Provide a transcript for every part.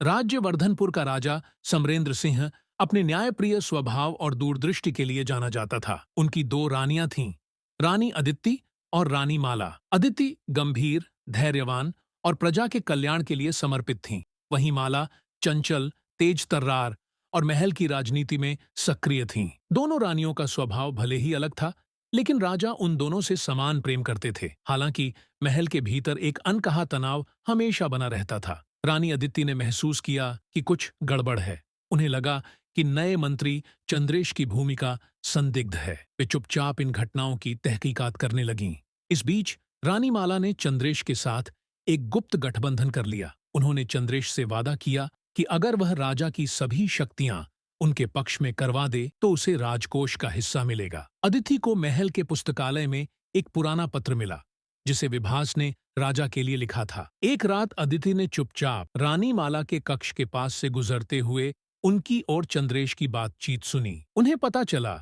राज्यवर्धनपुर का राजा समरेंद्र सिंह अपने न्यायप्रिय स्वभाव और दूरदृष्टि के लिए जाना जाता था। उनकी दो रानियां थीं, रानी अदिति और रानी माला। अदिति गंभीर, धैर्यवान और प्रजा के कल्याण के लिए समर्पित थीं। वहीं माला चंचल, तेज तर्रार और महल की राजनीति में सक्रिय थीं। दोनों रानियों का स्वभाव भले ही अलग था, लेकिन राजा उन दोनों से समान प्रेम करते थे। हालांकि महल के भीतर एक अनकहा तनाव हमेशा बना रहता था। रानी अदिति ने महसूस किया कि कुछ गड़बड़ है। उन्हें लगा कि नए मंत्री चंद्रेश की भूमिका संदिग्ध है। वे चुपचाप इन घटनाओं की तहकीकात करने लगीं। इस बीच रानी माला ने चंद्रेश के साथ एक गुप्त गठबंधन कर लिया। उन्होंने चंद्रेश से वादा किया कि अगर वह राजा की सभी शक्तियां उनके पक्ष में करवा दे तो उसे राजकोष का हिस्सा मिलेगा। अदिति को महल के पुस्तकालय में एक पुराना पत्र मिला, जिसे विभास ने राजा के लिए लिखा था। एक रात अदिति ने चुपचाप रानी माला के कक्ष के पास से गुजरते हुए उनकी और चंद्रेश की बातचीत सुनी। उन्हें पता चला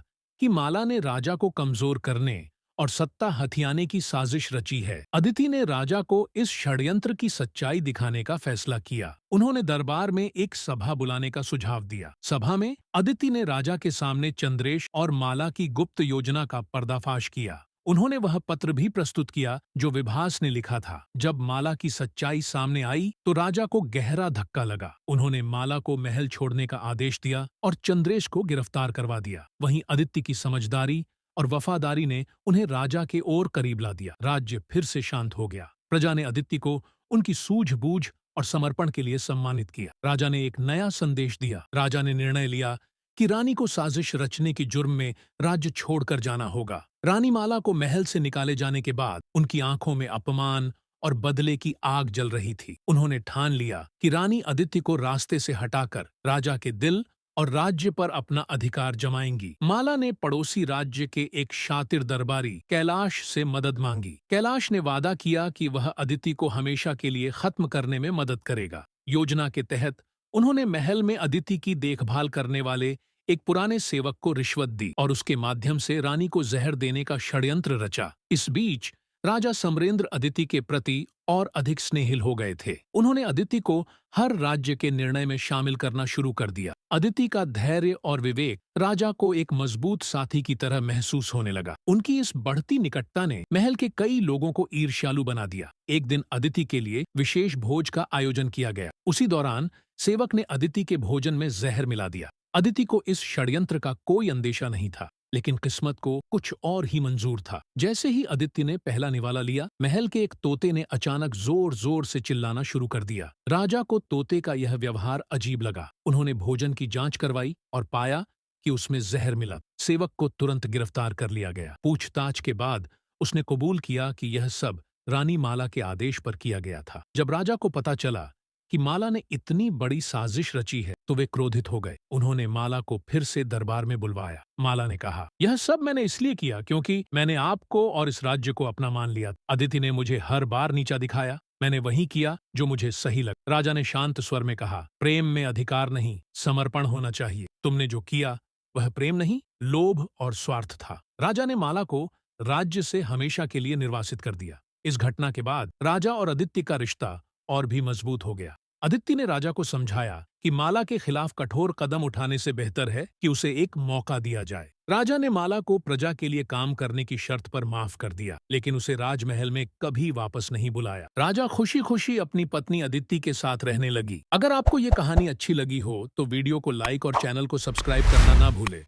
कि माला ने राजा को कमजोर करने और सत्ता हथियाने की साजिश रची है। अदिति ने राजा को इस षड्यंत्र की सच्चाई दिखाने का फैसला किया। उन्होंने दरबार में एक सभा बुलाने का सुझाव दिया। सभा में अदिति ने राजा के सामने चंद्रेश और माला की गुप्त योजना का पर्दाफाश किया। उन्होंने वह पत्र भी प्रस्तुत किया जो विभास ने लिखा था। जब माला की सच्चाई सामने आई तो राजा को गहरा धक्का लगा। उन्होंने माला को महल छोड़ने का आदेश दिया और चंद्रेश को गिरफ्तार करवा दिया। वहीं अदिति की समझदारी और वफादारी ने उन्हें राजा के और करीब ला दिया। राज्य फिर से शांत हो गया। प्रजा ने अदिति को उनकी सूझबूझ और समर्पण के लिए सम्मानित किया। राजा ने एक नया संदेश दिया। राजा ने निर्णय लिया कि रानी को साजिश रचने की जुर्म में राज्य छोड़कर जाना होगा। रानी माला को महल से निकाले जाने के बाद उनकी आंखों में अपमान और बदले की आग जल रही थी। उन्होंने ठान लिया कि रानी अदिति को रास्ते से हटाकर राजा के दिल और राज्य पर अपना अधिकार जमाएंगी। माला ने पड़ोसी राज्य के एक शातिर दरबारी कैलाश से मदद मांगी। कैलाश ने वादा किया कि वह अदिति को हमेशा के लिए खत्म करने में मदद करेगा। योजना के तहत उन्होंने महल में अदिति की देखभाल करने वाले एक पुराने सेवक को रिश्वत दी और उसके माध्यम से रानी को जहर देने का षड्यंत्र रचा। इस बीच राजा समरेंद्र अदिति के प्रति और अधिक स्नेहिल हो गए थे। उन्होंने अदिति को हर राज्य के निर्णय में शामिल करना शुरू कर दिया। अदिति का धैर्य और विवेक राजा को एक मजबूत साथी की तरह महसूस होने लगा। उनकी इस बढ़ती निकटता ने महल के कई लोगों को ईर्ष्यालु बना दिया। एक दिन अदिति के लिए विशेष भोज का आयोजन किया गया। उसी दौरान सेवक ने अदिति के भोजन में जहर मिला दिया। अदिति को इस षड्यंत्र का कोई अंदेशा नहीं था, लेकिन किस्मत को कुछ और ही मंजूर था। जैसे ही अदिति ने पहला निवाला लिया, महल के एक तोते ने अचानक जोर जोर से चिल्लाना शुरू कर दिया। राजा को तोते का यह व्यवहार अजीब लगा। उन्होंने भोजन की जांच करवाई और पाया कि उसमें जहर मिला। सेवक को तुरंत गिरफ्तार कर लिया गया। पूछताछ के बाद उसने कबूल किया कि यह सब रानी माला के आदेश पर किया गया था। जब राजा को पता चला कि माला ने इतनी बड़ी साजिश रची है तो वे क्रोधित हो गए। उन्होंने माला को फिर से दरबार में बुलवाया। माला ने कहा, यह सब मैंने इसलिए किया क्योंकि मैंने आपको और इस राज्य को अपना मान लिया। अदिति ने मुझे हर बार नीचा दिखाया। मैंने वही किया जो मुझे सही लगा। राजा ने शांत स्वर में कहा, प्रेम में अधिकार नहीं, समर्पण होना चाहिए। तुमने जो किया वह प्रेम नहीं, लोभ और स्वार्थ था। राजा ने माला को राज्य से हमेशा के लिए निर्वासित कर दिया। इस घटना के बाद राजा और अदिति का रिश्ता और भी मजबूत हो गया। अदिति ने राजा को समझाया कि माला के खिलाफ कठोर कदम उठाने से बेहतर है कि उसे एक मौका दिया जाए। राजा ने माला को प्रजा के लिए काम करने की शर्त पर माफ कर दिया, लेकिन उसे राजमहल में कभी वापस नहीं बुलाया। राजा खुशी खुशी अपनी पत्नी अदिति के साथ रहने लगी। अगर आपको ये कहानी अच्छी लगी हो तो वीडियो को लाइक और चैनल को सब्सक्राइब करना ना भूले।